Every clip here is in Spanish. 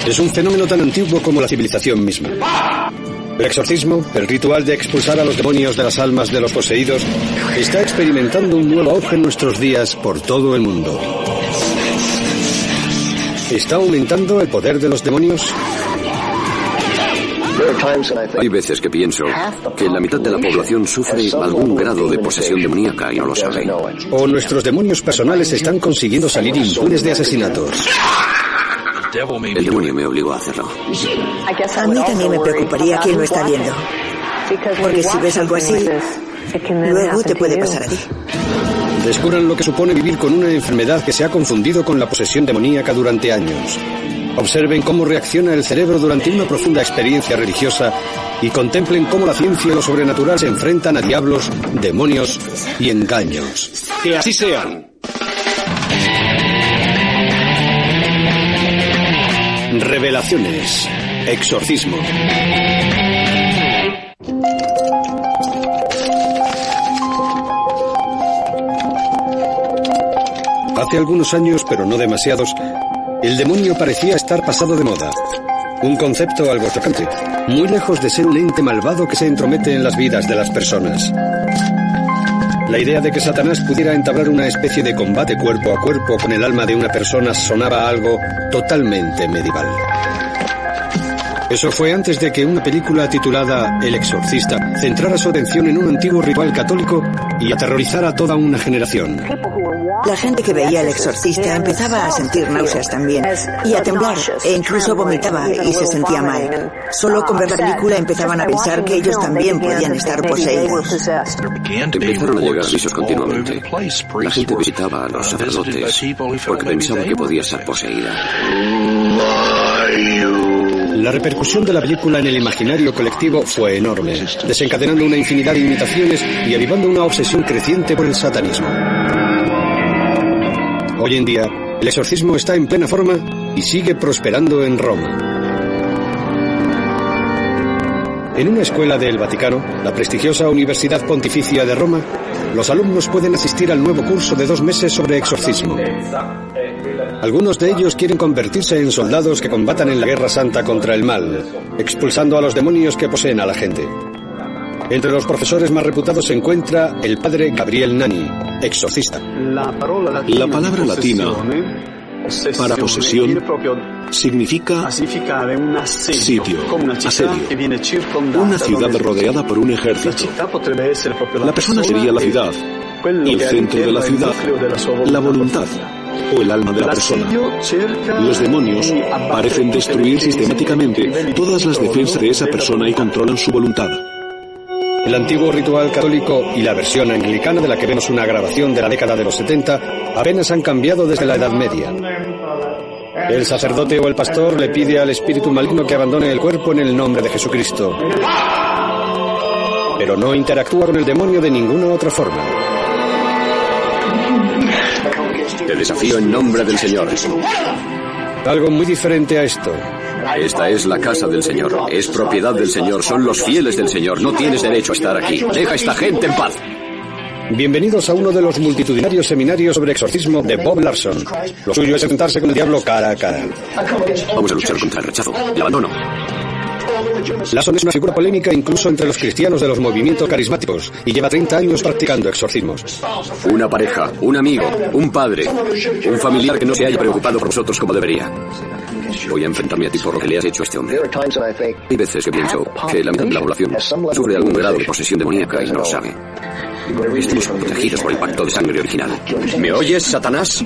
Es un fenómeno tan antiguo como la civilización misma. El exorcismo, el ritual de expulsar a los demonios de las almas de los poseídos, está experimentando un nuevo auge en nuestros días por todo el mundo. ¿Está aumentando el poder de los demonios? Hay veces que pienso que la mitad de la población sufre algún grado de posesión demoníaca y no lo sabe. ¿O nuestros demonios personales están consiguiendo salir impunes de asesinatos? El demonio me obligó a hacerlo. A mí también me preocuparía quién lo está viendo. Porque si ves algo así, luego te puede pasar a ti. Descubran lo que supone vivir con una enfermedad que se ha confundido con la posesión demoníaca durante años. Observen cómo reacciona el cerebro durante una profunda experiencia religiosa y contemplen cómo la ciencia y lo sobrenatural se enfrentan a diablos, demonios y engaños. ¡Que así sean! Revelaciones. Exorcismo. Hace algunos años, pero no demasiados, el demonio parecía estar pasado de moda. Un concepto algo chocante, muy lejos de ser un ente malvado que se entromete en las vidas de las personas. La idea de que Satanás pudiera entablar una especie de combate cuerpo a cuerpo con el alma de una persona sonaba algo totalmente medieval. Eso fue antes de que una película titulada El Exorcista centrara su atención en un antiguo ritual católico y aterrorizara a toda una generación. La gente que veía El Exorcista empezaba a sentir náuseas también, y a temblar, e incluso vomitaba y se sentía mal. Solo con ver la película empezaban a pensar que ellos también podían estar poseídos. Empezaron a llegar avisos continuamente. La gente visitaba a los sacerdotes porque pensaba que podía ser poseída. La repercusión de la película en el imaginario colectivo fue enorme, desencadenando una infinidad de imitaciones y avivando una obsesión creciente por el satanismo. Hoy en día, el exorcismo está en plena forma y sigue prosperando en Roma. En una escuela del Vaticano, la prestigiosa Universidad Pontificia de Roma, los alumnos pueden asistir al nuevo curso de 2 meses sobre exorcismo. Algunos de ellos quieren convertirse en soldados que combatan en la guerra santa contra el mal, expulsando a los demonios que poseen a la gente. Entre los profesores más reputados se encuentra el padre Gabriel Nani, exorcista. La palabra latina para posesión significa sitio, asedio. Una ciudad rodeada por un ejército. La persona sería la ciudad, el centro de la ciudad, la voluntad o el alma de la persona. Los demonios parecen destruir sistemáticamente todas las defensas de esa persona y controlan su voluntad. El antiguo ritual católico y la versión anglicana de la que vemos una grabación de la década de los 70 apenas han cambiado desde la Edad Media. El sacerdote o el pastor le pide al espíritu maligno que abandone el cuerpo en el nombre de Jesucristo. Pero no interactúa con el demonio de ninguna otra forma. Te desafío en nombre del Señor. Algo muy diferente a esto. Esta es la casa del Señor. Es propiedad del Señor. Son los fieles del Señor. No tienes derecho a estar aquí. Deja a esta gente en paz. Bienvenidos a uno de los multitudinarios seminarios sobre exorcismo de Bob Larson. Lo suyo es enfrentarse con el diablo cara a cara. Vamos a luchar contra el rechazo, el abandono. Larson es una figura polémica incluso entre los cristianos de los movimientos carismáticos y lleva 30 años practicando exorcismos. Una pareja, un amigo, un padre, un familiar que no se haya preocupado por nosotros como debería. Voy a enfrentarme a ti por lo que le has hecho a este hombre. Hay veces que pienso que la mitad de la población sufre algún grado de posesión demoníaca y no lo sabe. Estamos protegidos por el pacto de sangre original. ¿Me oyes, Satanás?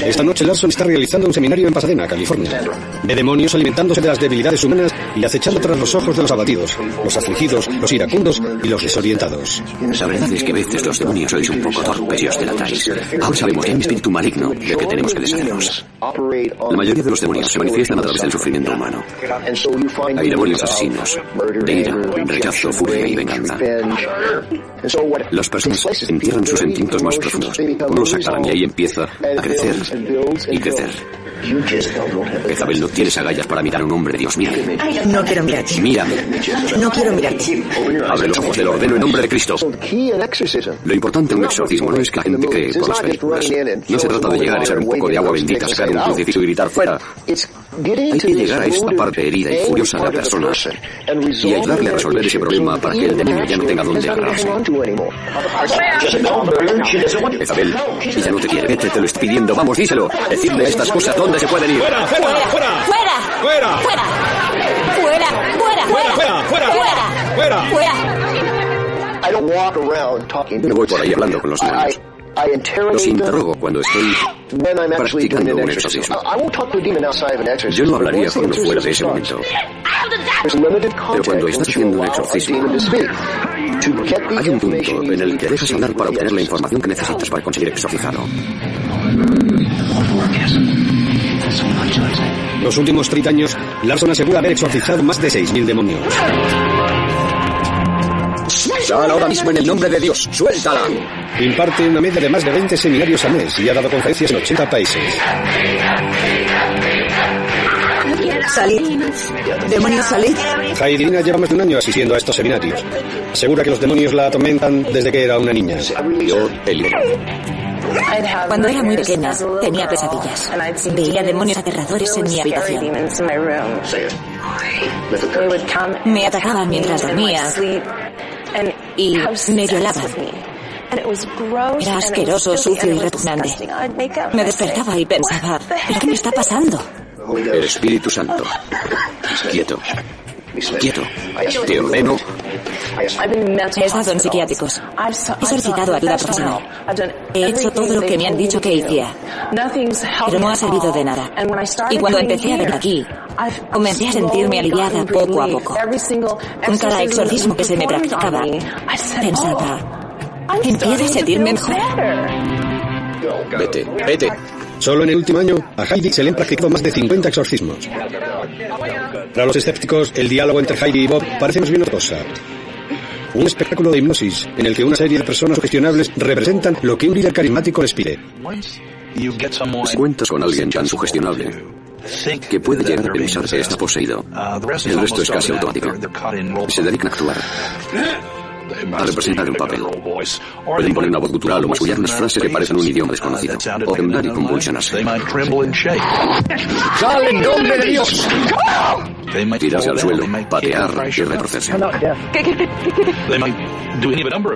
Esta noche Larson está realizando un seminario en Pasadena, California. De demonios alimentándose de las debilidades humanas y acechando tras los ojos de los abatidos, los afligidos, los iracundos y los desorientados. La verdad es que a veces los demonios sois un poco torpes y os delatáis. Ahora sabemos que hay un espíritu maligno del que tenemos que deshacernos. La mayoría de los demonios se manifiestan a través del sufrimiento humano. Hay demonios asesinos, de ira, rechazo, furia y venganza. Las personas entierran sus sentimientos más profundos. ¿Cómo los sacarán? Y ahí empieza a crecer y crecer. Jezabel, no tienes agallas para mirar a un hombre de Dios. Mírame. No quiero mirarte. Mírame. No quiero mirarte. Abre los ojos, te lo ordeno en nombre de Cristo. Lo importante en un exorcismo no es que la gente cree por las películas. No se trata de llegar a echar un poco de agua bendita, sacar un crucifijo y gritar ¡fuera! Hay que llegar a esta parte herida y furiosa de la persona y ayudarle a resolver ese problema para que el demonio ya no tenga dónde agarrarse. Isabel, ella no te quiere. Vete, te lo estoy pidiendo. Vamos, díselo. Decidle a estas cosas dónde se pueden ir. ¡Fuera! ¡Fuera! ¡Fuera! ¡Fuera! ¡Fuera! ¡Fuera! ¡Fuera! ¡Fuera! ¡Fuera! No voy por ahí hablando con los demonios. Los interrogo cuando estoy practicando un exorcismo. Yo no hablaría con uno fuera de ese momento. Pero cuando estás haciendo un exorcismo, hay un punto en el que dejas hablar para obtener la información que necesitas para conseguir exorcizarlo. Los últimos 30 años, Larson asegura haber exorcizado más de 6.000 demonios. ¡Sal ahora mismo en el nombre de Dios! ¡Suéltala! Imparte una media de más de 20 seminarios al mes y ha dado conferencias en 80 países. Salid. Demonios, salid. Jairina lleva más de un año asistiendo a estos seminarios. Asegura que los demonios la atormentan desde que era una niña. Yo, Eli. Cuando era muy pequeña, tenía pesadillas. Veía demonios aterradores en mi habitación. Me atacaban mientras dormía y me violaban. Era asqueroso, sucio y repugnante. Me despertaba y pensaba, ¿pero qué me está pasando? El Espíritu Santo. Quieto. Quieto. Te ordeno. He estado en psiquiátricos. He solicitado ayuda profesional. He hecho todo lo que me han dicho que hiciera. Pero no ha servido de nada. Y cuando empecé a venir aquí, comencé a sentirme aliviada poco a poco. Con cada exorcismo que se me practicaba, pensaba, empiezo a sentirme mejor. Vete, vete. Solo en el último año, a Heidi se le han practicado más de 50 exorcismos. Para los escépticos, el diálogo entre Heidi y Bob parece más bien otra cosa. Un espectáculo de hipnosis en el que una serie de personas sugestionables representan lo que un líder carismático les pide. Si cuentas con alguien tan sugestionable que puede llegar a pensar que está poseído, el resto es casi automático. Se dedican a actuar, a representar un papel. Pueden poner una voz gutural o mascullar unas frases que parecen un idioma desconocido, o temblar y convulsionarse. ¡Sal en nombre de Dios! Tirarse al suelo, patear y retorcerse.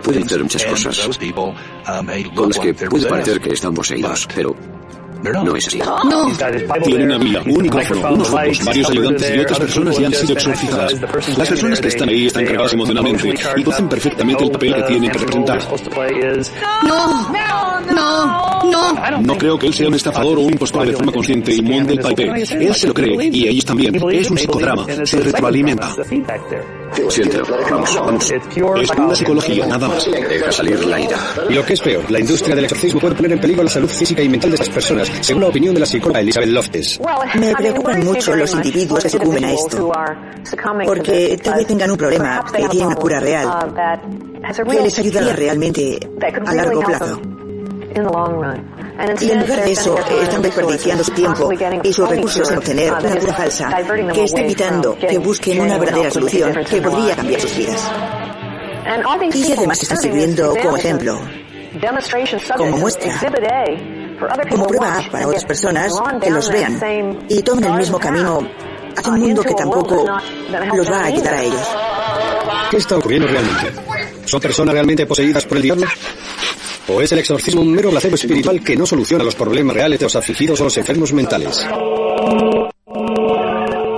Pueden hacer muchas cosas con las que puede parecer que están poseídos, pero no es así. No. Tiene una vila, un micrófono, unos focos, varios ayudantes y otras personas ya han sido exorcizadas. Las personas que están ahí están cargadas emocionalmente y conocen perfectamente el papel que tienen que representar. No. No creo que él sea un estafador o un impostor de forma consciente y monte el papel. Él se lo cree y ellos también. Es un psicodrama. Se retroalimenta. Siéntelo. Vamos. Es pura psicología, nada más. Deja salir la ira. Y lo que es peor, la industria del exorcismo puede poner en peligro la salud física y mental de estas personas, según la opinión de la psicóloga Elizabeth Loftus. Me preocupan mucho los individuos que sucumben a esto, porque tal vez tengan un problema que tiene una cura real, que les ayudaría realmente a largo plazo. Y en lugar de eso, están desperdiciando su tiempo y sus recursos en obtener una cura falsa, que está evitando que busquen una verdadera solución que podría cambiar sus vidas. Y además están sirviendo como ejemplo, como muestra, como prueba A para otras personas que los vean y tomen el mismo camino hacia un mundo que tampoco los va a ayudar a ellos. ¿Qué está ocurriendo realmente? ¿Son personas realmente poseídas por el diablo? ¿O es el exorcismo un mero placebo espiritual que no soluciona los problemas reales de los afligidos o los enfermos mentales?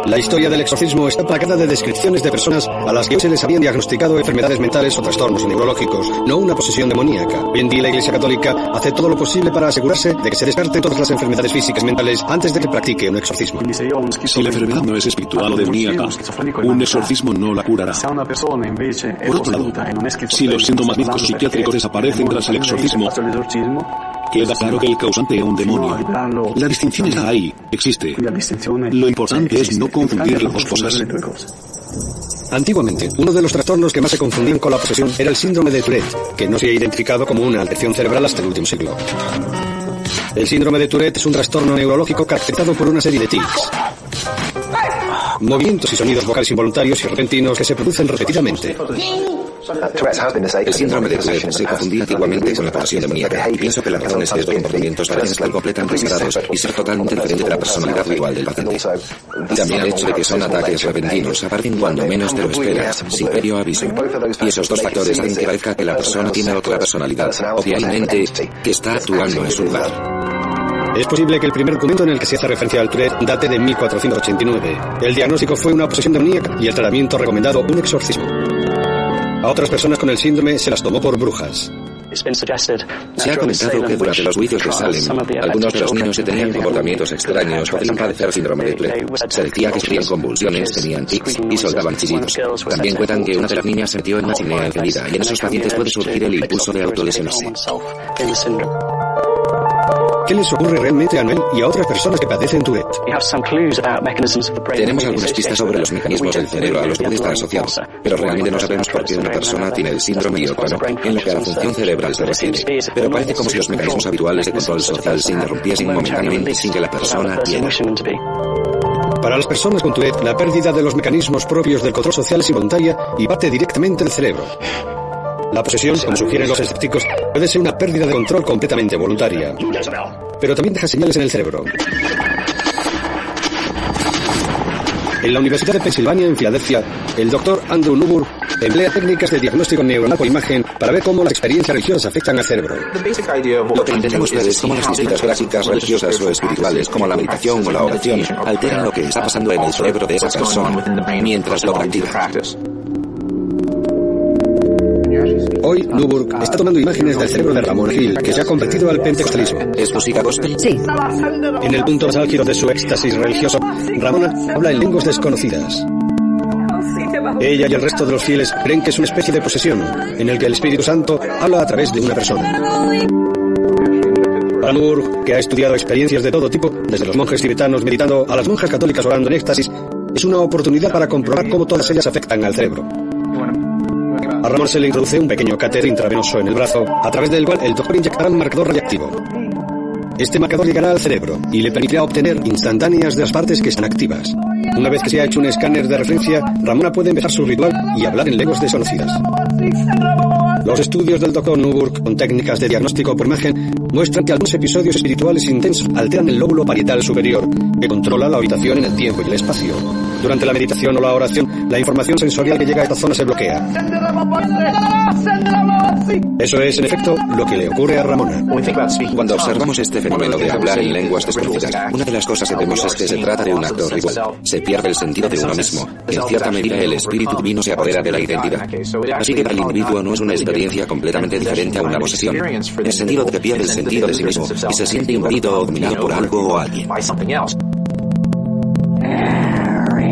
La historia del exorcismo está plagada de descripciones de personas a las que se les habían diagnosticado enfermedades mentales o trastornos neurológicos, no una posesión demoníaca. Hoy en día la Iglesia Católica hace todo lo posible para asegurarse de que se descarten todas las enfermedades físicas mentales antes de que practique un exorcismo. Si la enfermedad no es espiritual o demoníaca, un exorcismo no la curará. Por otro lado, si los síntomas médicos o psiquiátricos desaparecen tras el exorcismo, queda claro que el causante es un demonio. La distinción está ahí, existe. Lo importante es no confundir las dos cosas. Antiguamente, uno de los trastornos que más se confundían con la posesión era el síndrome de Tourette, que no se ha identificado como una alteración cerebral hasta el último siglo. El síndrome de Tourette es un trastorno neurológico caracterizado por una serie de tics, movimientos y sonidos vocales involuntarios y repentinos que se producen repetidamente. El síndrome de Tourette se confundía antiguamente con la posesión demoníaca, y pienso que las razones de estos comportamientos parecen estar completamente separados y ser totalmente diferentes de la personalidad habitual del paciente. También el hecho de que son ataques repentinos, aparecen cuando menos te lo esperas, sin previo aviso. Y esos dos factores hacen que parezca que la persona tiene otra personalidad, obviamente que está actuando en su lugar. Es posible que el primer documento en el que se hace referencia al Tourette date de 1489. El diagnóstico fue una posesión demoníaca y el tratamiento recomendado un exorcismo. A otras personas con el síndrome se las tomó por brujas. Se ha comentado que durante los juicios de Salem, algunos de los niños que tenían comportamientos extraños podrían padecer síndrome de Tourette. Se decía que sufrían convulsiones, tenían tics y soltaban chillidos. También cuentan que una de las niñas se metió en una chimenea encendida y en esos pacientes puede surgir el impulso de autolesionarse. ¿Qué les ocurre realmente a Noel y a otras personas que padecen Tourette? Tenemos algunas pistas sobre los mecanismos del cerebro a los que puede estar asociado, pero realmente no sabemos por qué una persona tiene el síndrome y otra no, en lo que a la función cerebral se refiere. Pero parece como si los mecanismos habituales de control social se interrumpiesen momentáneamente sin que la persona quiera. Para las personas con Tourette, la pérdida de los mecanismos propios del control social es involuntaria y parte directamente del cerebro. La posesión, como sugieren los escépticos, puede ser una pérdida de control completamente voluntaria, pero también deja señales en el cerebro. En la Universidad de Pensilvania, en Filadelfia, el doctor Andrew Newburgh emplea técnicas de diagnóstico neuronal por imagen para ver cómo las experiencias religiosas afectan al cerebro. Lo que intentamos ver es cómo las distintas prácticas religiosas o espirituales, como la meditación o la oración, alteran lo que está pasando en el cerebro de esa persona mientras lo practica. Hoy, Newburgh está tomando imágenes del cerebro de Ramón Hill, que se ha convertido al pentecostalismo. ¿Es música gospel? Sí. En el punto más álgido de su éxtasis religioso, Ramona habla en lenguas desconocidas. Ella y el resto de los fieles creen que es una especie de posesión, en el que el Espíritu Santo habla a través de una persona. Para Newburgh, que ha estudiado experiencias de todo tipo, desde los monjes tibetanos meditando a las monjas católicas orando en éxtasis, es una oportunidad para comprobar cómo todas ellas afectan al cerebro. A Ramón se le introduce un pequeño catéter intravenoso en el brazo, a través del cual el doctor inyectará un marcador radiactivo. Este marcador llegará al cerebro y le permitirá obtener instantáneas de las partes que están activas. Una vez que se ha hecho un escáner de referencia, Ramona puede empezar su ritual y hablar en lenguas desconocidas. Los estudios del Dr. Newburgh con técnicas de diagnóstico por imagen muestran que algunos episodios espirituales intensos alteran el lóbulo parietal superior, que controla la habitación en el tiempo y el espacio. Durante la meditación o la oración, la información sensorial que llega a esta zona se bloquea. Eso es, en efecto, lo que le ocurre a Ramona. Cuando observamos este fenómeno de hablar en lenguas desconocidas, una de las cosas que vemos es que se trata de un acto ritual. Se pierde el sentido de uno mismo. En cierta medida, el espíritu divino se apodera de la identidad. Así que para el individuo no es una experiencia completamente diferente a una posesión, en el sentido de que pierde el sentido de sí mismo y se siente invadido o dominado por algo o alguien.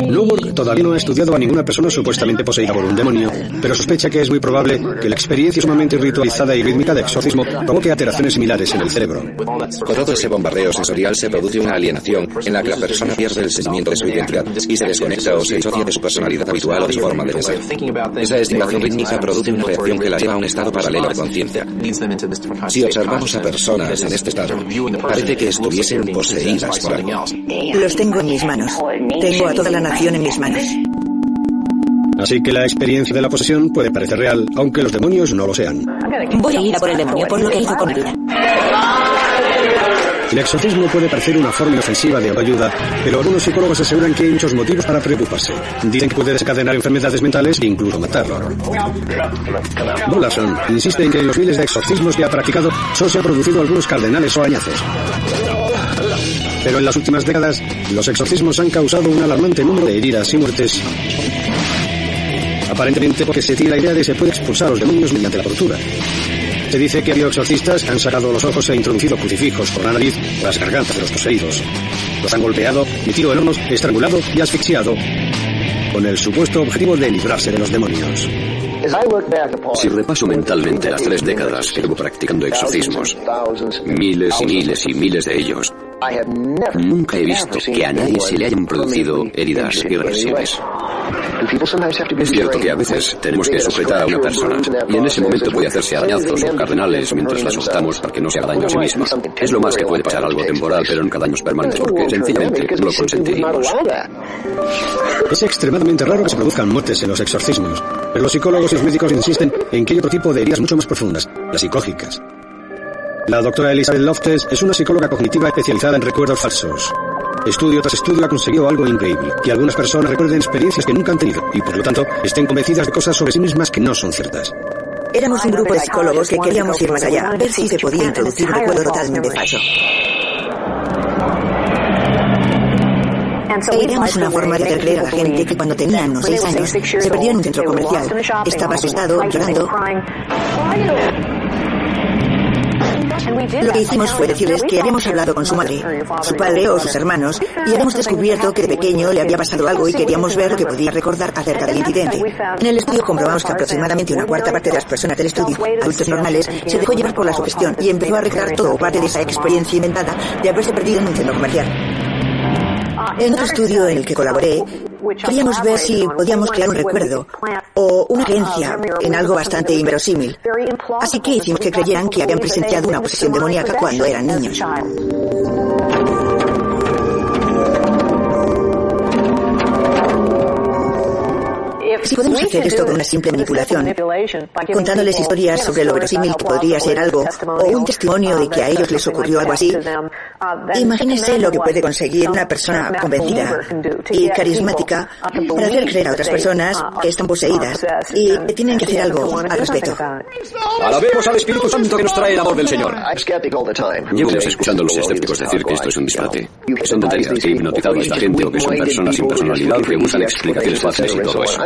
Newburgh todavía no ha estudiado a ninguna persona supuestamente poseída por un demonio, pero sospecha que es muy probable que la experiencia sumamente ritualizada y rítmica de exorcismo provoque alteraciones similares en el cerebro. Con todo ese bombardeo sensorial se produce una alienación en la que la persona pierde el sentimiento de su identidad y se desconecta o se disocia de su personalidad habitual o de su forma de pensar. Esa estimulación rítmica produce una reacción que la lleva a un estado paralelo de conciencia. Si observamos a personas en este estado, parece que estuviesen poseídas por algo. Los tengo en mis manos. Tengo a toda la nación en mis manos. Así que la experiencia de la posesión puede parecer real, aunque los demonios no lo sean. Voy a ir a por el demonio, por lo que hizo con mi vida. El exorcismo puede parecer una forma inofensiva de autoayuda, pero algunos psicólogos aseguran que hay muchos motivos para preocuparse. Dicen que puede desencadenar enfermedades mentales e incluso matarlo. Bollason insiste en que en los miles de exorcismos que ha practicado solo se han producido algunos cardenales o arañazos. Pero en las últimas décadas, los exorcismos han causado un alarmante número de heridas y muertes. Aparentemente porque se tiene la idea de que se puede expulsar a los demonios mediante la tortura. Se dice que ha habido exorcistas que han sacado los ojos e introducido crucifijos por la nariz o las gargantas de los poseídos. Los han golpeado, metido en hornos, estrangulado y asfixiado, con el supuesto objetivo de librarse de los demonios. Si repaso mentalmente las 3 décadas que llevo practicando exorcismos, miles y miles y miles de ellos, Nunca he visto que a nadie se le hayan producido heridas irreversibles. Es cierto que a veces tenemos que sujetar a una persona y en ese momento puede hacerse arañazos o cardenales mientras la soltamos para que no se haga daño a sí misma. Es lo más que puede pasar, algo temporal, pero nunca daños permanentes porque sencillamente no lo consentiríamos. Es extremadamente raro que se produzcan muertes en los exorcismos, pero los psicólogos y los médicos insisten en que hay otro tipo de heridas mucho más profundas, las psicógicas. La doctora Elizabeth Loftus es una psicóloga cognitiva especializada en recuerdos falsos. Estudio tras estudio ha conseguido algo increíble, que algunas personas recuerden experiencias que nunca han tenido y por lo tanto estén convencidas de cosas sobre sí mismas que no son ciertas. Éramos un grupo de psicólogos que queríamos ir más allá, ver si se podía introducir un recuerdo totalmente falso. Ideamos una forma de hacer creer a la gente que cuando tenía unos 6 años se perdió en un centro comercial. Estaba asustado, llorando. Lo que hicimos fue decirles que habíamos hablado con su madre, su padre o sus hermanos y habíamos descubierto que de pequeño le había pasado algo y queríamos ver lo que podía recordar acerca del incidente. En el estudio comprobamos que aproximadamente una cuarta parte de las personas del estudio, adultos normales, se dejó llevar por la sugestión y empezó a recrear todo o parte de esa experiencia inventada de haberse perdido en un centro comercial. En otro estudio en el que colaboré, queríamos ver si podíamos crear un recuerdo o una creencia en algo bastante inverosímil. Así que hicimos que creyeran que habían presenciado una posesión demoníaca cuando eran niños. Si podemos hacer esto con una simple manipulación, contándoles historias sobre lo verosímil que podría ser algo, o un testimonio de que a ellos les ocurrió algo así, imagínense lo que puede conseguir una persona convencida y carismática para hacer creer a otras personas que están poseídas y que tienen que hacer algo al respecto. Alabemos al Espíritu Santo que nos trae el amor del Señor. Llevo años escuchando a los escépticos decir que esto es un disparate. Son tonterías, que hipnotizado a esta gente o que son personas sin personalidad que usan explicaciones fáciles y todo eso.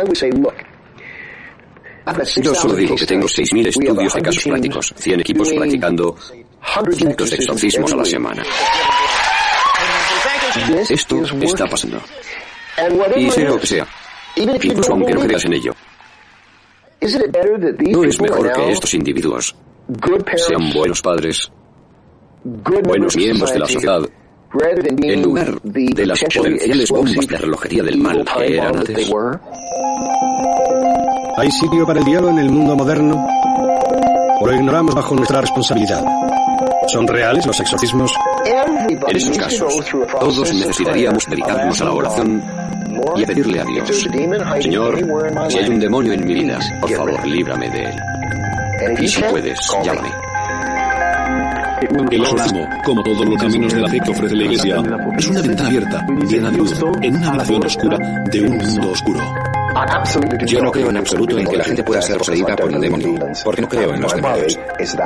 Yo solo digo que tengo 6.000 estudios de casos prácticos, 100 equipos practicando cientos de exorcismos a la semana. Esto está pasando. Y sea lo que sea, incluso aunque no creas en ello, ¿no es mejor que estos individuos sean buenos padres, buenos miembros de la sociedad, en lugar de las potenciales bombas de relojería del mal que eran antes? ¿Hay sitio para el diablo en el mundo moderno? ¿O lo ignoramos bajo nuestra responsabilidad? ¿Son reales los exorcismos? En esos casos, todos necesitaríamos dedicarnos a la oración y a pedirle a Dios: Señor, si hay un demonio en mi vida, por favor, líbrame de él. Y si puedes, llámame. El exorcismo, como todos los caminos de la fe que ofrece la Iglesia, es una ventana abierta, llena de luz, en una habitación oscura de un mundo oscuro. Yo no creo en absoluto en que la gente pueda ser poseída por un demonio, porque no creo en los demonios.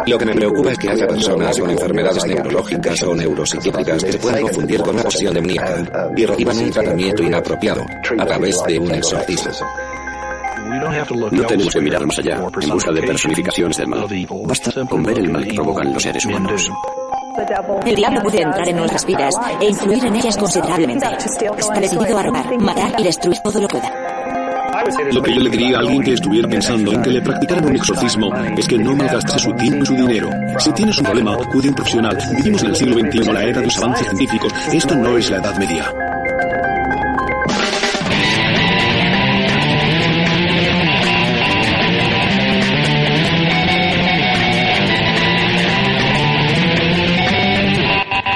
Lo que me preocupa es que haya personas con enfermedades neurológicas o neuropsiquiátricas que se puedan confundir con una posesión demoníaca y reciban un tratamiento inapropiado a través de un exorcismo. No tenemos que mirar más allá, en busca de personificaciones del mal. Basta con ver el mal que provocan los seres humanos. El diablo puede entrar en nuestras vidas e influir en ellas considerablemente. Está decidido a robar, matar y destruir todo lo que pueda. Lo que yo le diría a alguien que estuviera pensando en que le practicaran un exorcismo es que no malgastase su tiempo y su dinero. Si tienes un problema, acude a un profesional. Vivimos en el siglo XXI, la era de los avances científicos. Esto no es la Edad Media.